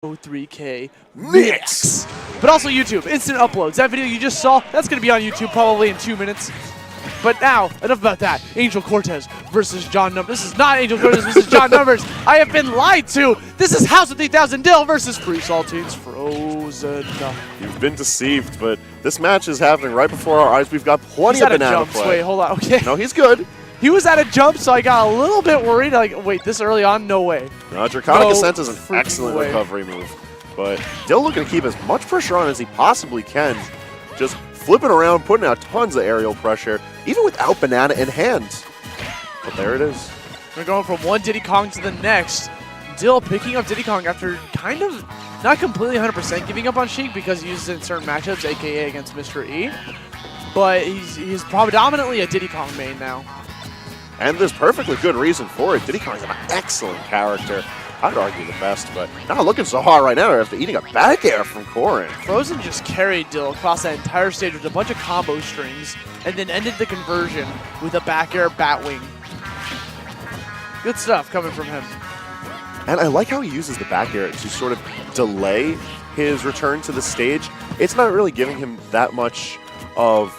Ho3K mix. But also YouTube, instant uploads. That video you just saw, that's going to be on YouTube probably in 2 minutes. But now, enough about that. Angel Cortez versus John Numbers. This is not Angel Cortez versus John Numbers. I have been lied to. This is House of 3000 Dill versus Free Saltines Frozen. You've been deceived, but this match is happening right before our eyes. We've got plenty of banana play. Wait, hold on. Okay. No, he's good. He was at a jump, so I got a little bit worried. Like, wait, this early on? No way. No, Draconic Ascent is an excellent recovery move. But Dill looking to keep as much pressure on as he possibly can. Just flipping around, putting out tons of aerial pressure, even without banana in hand. But there it is. We're going from one Diddy Kong to the next. Dill picking up Diddy Kong after kind of not completely 100% giving up on Sheik because he uses it in certain matchups, aka against Mr. E. But he's predominantly a Diddy Kong main now. And there's perfectly good reason for it. Diddy Kong is an excellent character. I'd argue the best, but not looking so hard right now after eating a back air from Corin. Frozen just carried Dill across that entire stage with a bunch of combo strings and then ended the conversion with a back air batwing. Good stuff coming from him. And I like how he uses the back air to sort of delay his return to the stage. It's not really giving him that much of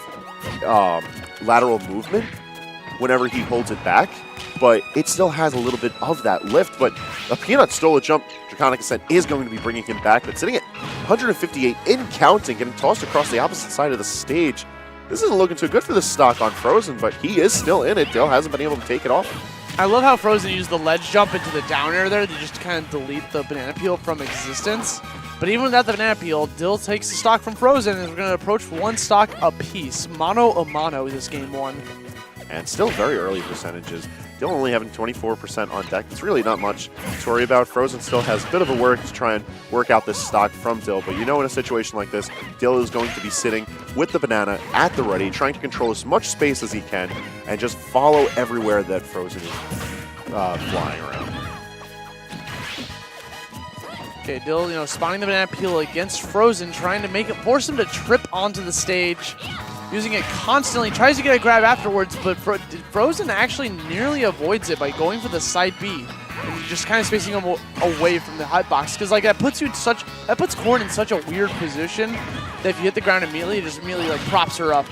lateral movement whenever he holds it back, but it still has a little bit of that lift. But a Peanut stole a jump. Draconic Ascent is going to be bringing him back, but sitting at 158 in counting, getting tossed across the opposite side of the stage. This isn't looking too good for the stock on Frozen, but he is still in it. Dill hasn't been able to take it off. I love how Frozen used the ledge jump into the down air there to just kind of delete the banana peel from existence. But even without the banana peel, Dill takes the stock from Frozen, and we're going to approach one stock apiece. Mano a mano is this game one. And still very early percentages. Dill only having 24% on deck. It's really not much to worry about. Frozen still has a bit of a work to try and work out this stock from Dill. But you know, in a situation like this, Dill is going to be sitting with the banana at the ready, trying to control as much space as he can, and just follow everywhere that Frozen is flying around. Okay, Dill, spawning the banana peel against Frozen, trying to force him to trip onto the stage. Using it constantly, tries to get a grab afterwards, but Frozen actually nearly avoids it by going for the side B and just kind of spacing him away from the hitbox. Because that puts Corn in such a weird position that if you hit the ground immediately, it just immediately props her up.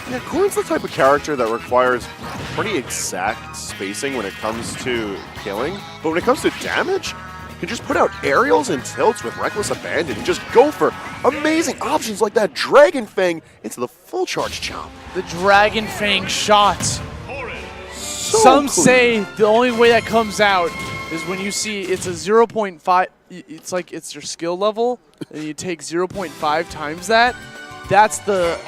Yeah, Corn's the type of character that requires pretty exact spacing when it comes to killing, but when it comes to damage, can just put out aerials and tilts with reckless abandon and just go for amazing options like that Dragon Fang into the full charge chomp. The Dragon Fang shot. So Some clean. say the only way that comes out is when you see it's a 0.5. It's like it's your skill level, and you take 0.5 times that. That's the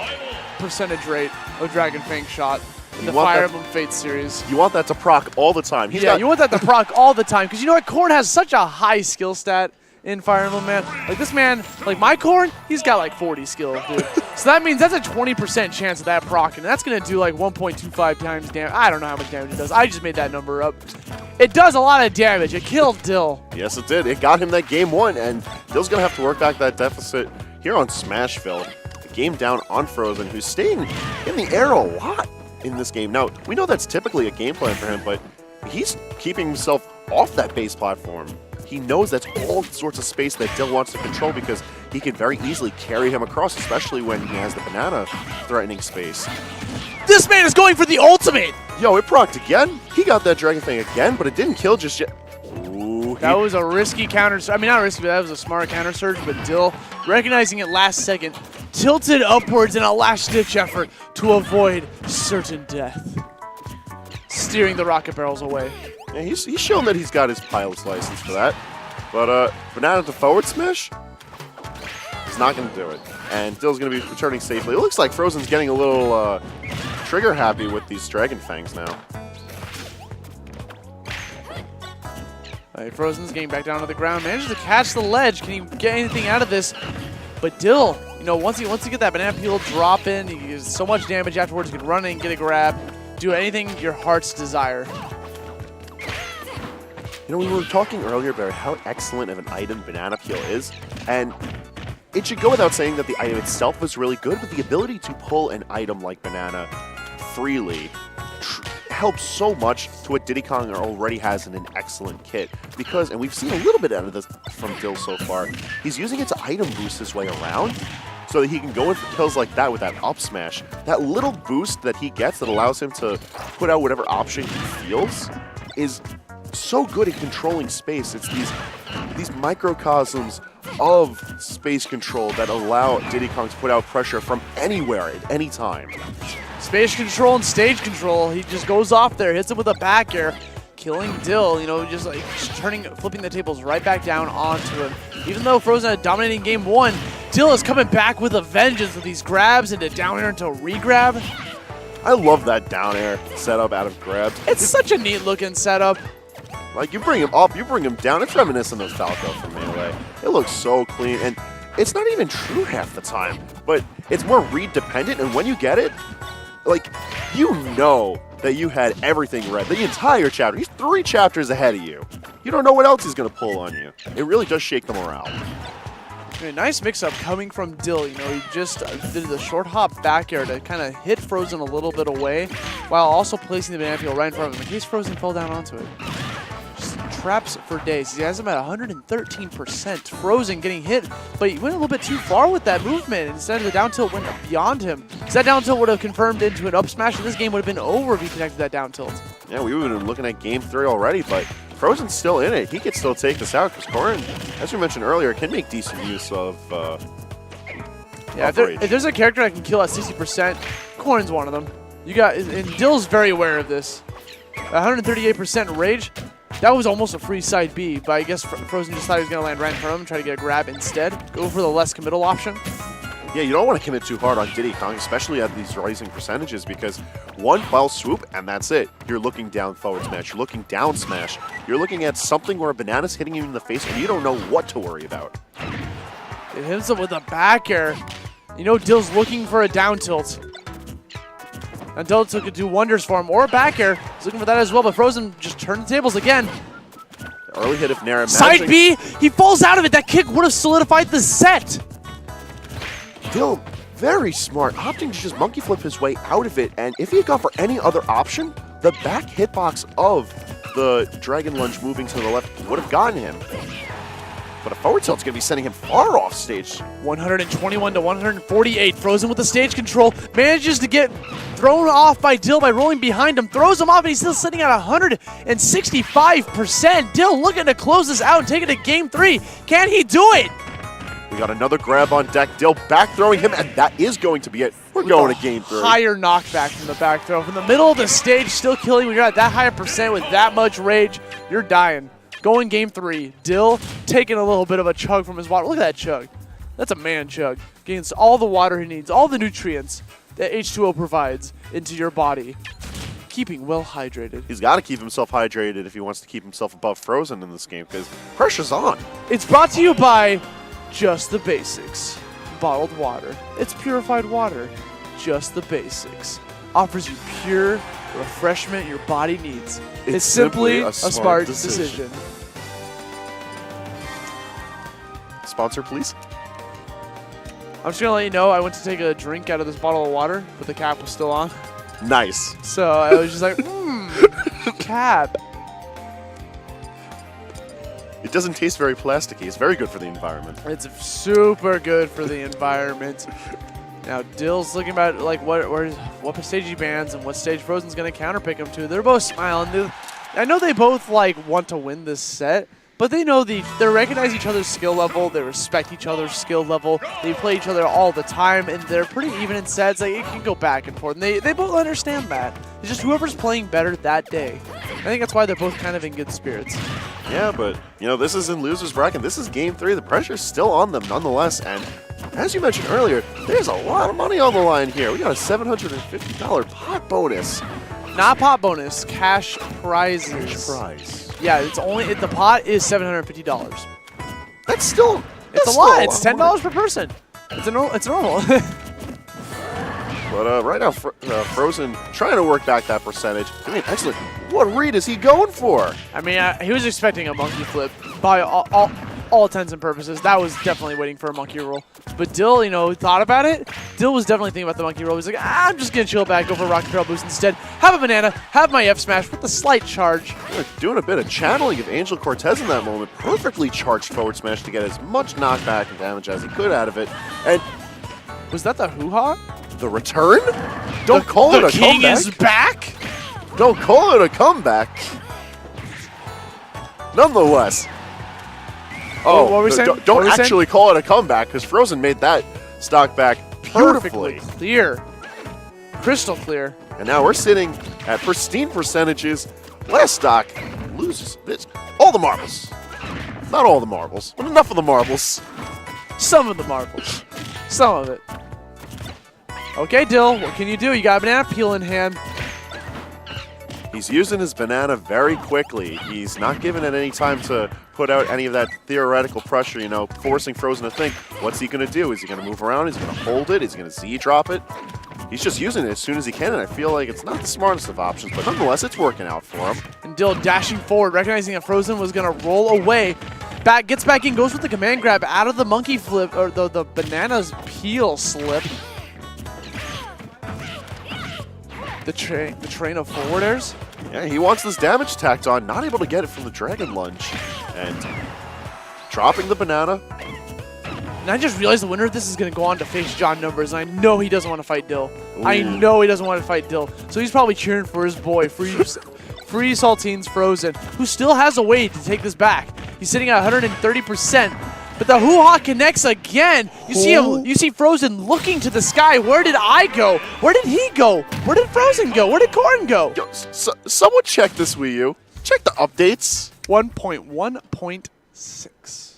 percentage rate of Dragon Fang shot in the Fire Emblem Fates series. You want that to proc all the time. You want that to proc all the time, because you know what? Corn has such a high skill stat in Fire Emblem, man. Like this man, like my Corn, he's got like 40 skill, dude. So that means that's a 20% chance of that proc, and that's going to do like 1.25 times damage. I don't know how much damage it does. I just made that number up. It does a lot of damage. It killed Dill. Yes, it did. It got him that game one, and Dill's going to have to work back that deficit here on Smashville. The game down on Frozen, who's staying in the air a lot in this game. Now, we know that's typically a game plan for him, but he's keeping himself off that base platform. He knows that's all sorts of space that Dill wants to control because he can very easily carry him across, especially when he has the banana threatening space. This man is going for the ultimate! Yo, it procced again. He got that Dragon Fang again, but it didn't kill just yet. Ooh, that was a risky counter. I mean, not risky, but that was a smart counter surge. But Dill, recognizing it last second, tilted upwards in a last-ditch effort to avoid certain death, steering the rocket barrels away. Yeah, he's shown that he's got his pilot's license for that. But banana to forward smash, he's not going to do it. And Dill's going to be returning safely. It looks like Frozen's getting a little trigger happy with these Dragon Fangs now. All right, Frozen's getting back down to the ground. Manages to catch the ledge. Can he get anything out of this? But Dill, once he get that banana peel drop in, he gives so much damage afterwards. He can run in, get a grab, do anything your heart's desire. We were talking earlier about how excellent of an item banana peel is, and it should go without saying that the item itself was really good, but the ability to pull an item like banana freely helps so much to what Diddy Kong already has in an excellent kit. Because, and we've seen a little bit out of this from Dill so far, he's using it to item boost his way around so that he can go in for kills like that with that up smash. That little boost that he gets that allows him to put out whatever option he feels is so good at controlling space. It's these microcosms of space control that allow Diddy Kong to put out pressure from anywhere at any time. Space control and stage control. He just goes off there, hits him with a back air, killing Dill, you know, just flipping the tables right back down onto him. Even though Frozen had dominating game 1, Dill is coming back with a vengeance with these grabs into down air into re-grab. I love that down air setup out of grabs. It's such a neat looking setup. Like, you bring him up, you bring him down. It's reminiscent of Falco from Melee. It looks so clean, and it's not even true half the time, but it's more read dependent, and when you get it, like, you know that you had everything read. The entire chapter. He's 3 chapters ahead of you. You don't know what else he's going to pull on you. It really does shake the morale. A nice mix-up coming from Dill. You know, he just did the short hop back air to kind of hit Frozen a little bit away while also placing the banana peel right in front of him in case Frozen fell down onto it. Just traps for days. He has him at 113%. Frozen getting hit, but he went a little bit too far with that movement. Instead of the down tilt went beyond him. Because that down tilt would have confirmed into an up smash, and this game would have been over if he connected that down tilt. Yeah, we would have been looking at game 3 already, but Frozen's still in it. He could still take this out because Corrin, as we mentioned earlier, can make decent use of yeah, if there's a character that can kill at 60%, Corrin's one of them. You got, and Dill's very aware of this. 138% rage. That was almost a free side B, but I guess Frozen just thought he was going to land right in front of him, try to get a grab instead. Go for the less committal option. Yeah, you don't want to commit too hard on Diddy Kong, especially at these rising percentages, because one foul swoop, and that's it. You're looking down forward smash, you're looking down smash, you're looking at something where a banana's hitting you in the face, and you don't know what to worry about. It hits him with a back air. You know Dill's looking for a down tilt. And down tilt could do wonders for him, or a back air. He's looking for that as well, but Frozen just turned the tables again. The early hit of Nair. Side B, he falls out of it. That kick would have solidified the set. Dill, very smart, opting to just monkey flip his way out of it, and if he had gone for any other option, the back hitbox of the Dragon Lunge moving to the left would have gotten him. But a forward tilt's going to be sending him far off stage. 121 to 148. Frozen with the stage control. Manages to get thrown off by Dill by rolling behind him. Throws him off, and he's still sitting at 165%. Dill looking to close this out and take it to game 3. Can he do it? We got another grab on deck. Dill back throwing him, and that is going to be it. We're going to game 3. Higher knockback from the back throw. From the middle of the stage, still killing. When you're at that higher percent with that much rage, you're dying. Going game 3. Dill taking a little bit of a chug from his water. Look at that chug. That's a man chug. Gains all the water he needs, all the nutrients that H2O provides into your body. Keeping well hydrated. He's got to keep himself hydrated if he wants to keep himself above Frozen in this game, because pressure's on. It's brought to you by Just the Basics. Bottled water. It's purified water. Just the Basics. Offers you pure refreshment your body needs. It's simply a smart decision. Sponsor, please. I'm just going to let you know I went to take a drink out of this bottle of water, but the cap was still on. Nice. So I was just like, cap. It doesn't taste very plasticky. It's very good for the environment. It's super good for the environment. Now Dill's looking about like what stage he bans and what stage Frozen's going to counterpick him to. They're both smiling. I know they both like want to win this set, but they know they recognize each other's skill level. They respect each other's skill level. They play each other all the time, and they're pretty even in sets. Like it can go back and forth. And they both understand that. It's just whoever's playing better that day. I think that's why they're both kind of in good spirits. Yeah, but you know this is in losers bracket. This is game 3. The pressure's still on them nonetheless, and as you mentioned earlier, there's a lot of money on the line here. We got a $750 pot bonus. Not pot bonus, cash prizes. Cash prize. Yeah, it's only the pot is $750. That's still it's a lot. It's $10 per person. It's normal. But right now, Frozen trying to work back that percentage. I mean, excellent. What read is he going for? I mean, he was expecting a monkey flip by all intents and purposes, that was definitely waiting for a monkey roll. But Dill, you know, thought about it. Dill was definitely thinking about the monkey roll. He's like, I'm just going to chill back, go for a rocket barrel boost instead. Have a banana, have my F smash with the slight charge. Doing a bit of channeling of Angel Cortez in that moment. Perfectly charged forward smash to get as much knockback and damage as he could out of it. And was that the hoo-ha? the return? Don't call it a king comeback. is back? Don't call it a comeback. Nonetheless. Oh, what were we saying? Don't actually call it a comeback because Frozen made that stock back beautifully. Perfectly clear. Crystal clear. And now we're sitting at pristine percentages. Last stock loses this. All the marbles. Not all the marbles, but enough of the marbles. Some of the marbles. Some of it. Okay, Dill, what can you do? You got a banana peel in hand. He's using his banana very quickly. He's not giving it any time to put out any of that theoretical pressure, you know, forcing Frozen to think, what's he going to do? Is he going to move around? Is he going to hold it? Is he going to Z-drop it? He's just using it as soon as he can, and I feel like it's not the smartest of options, but nonetheless, it's working out for him. And Dill dashing forward, recognizing that Frozen was going to roll away. Gets back in, goes with the command grab out of the monkey flip, or the banana's peel slip. The train of forward airs. Yeah, he wants this damage tacked on, not able to get it from the Dragon Lunge. And dropping the banana. And I just realized the winner of this is going to go on to face John Numbers, and I know he doesn't want to fight Dill. Ooh. I know he doesn't want to fight Dill. So he's probably cheering for his boy, Free Saltine's Frozen, who still has a way to take this back. He's sitting at 130%. But the hoo-ha connects again. You see him. You see Frozen looking to the sky. Where did I go? Where did he go? Where did Frozen go? Where did Corn go? Yo, someone check this Wii U. Check the updates. 1.1.6.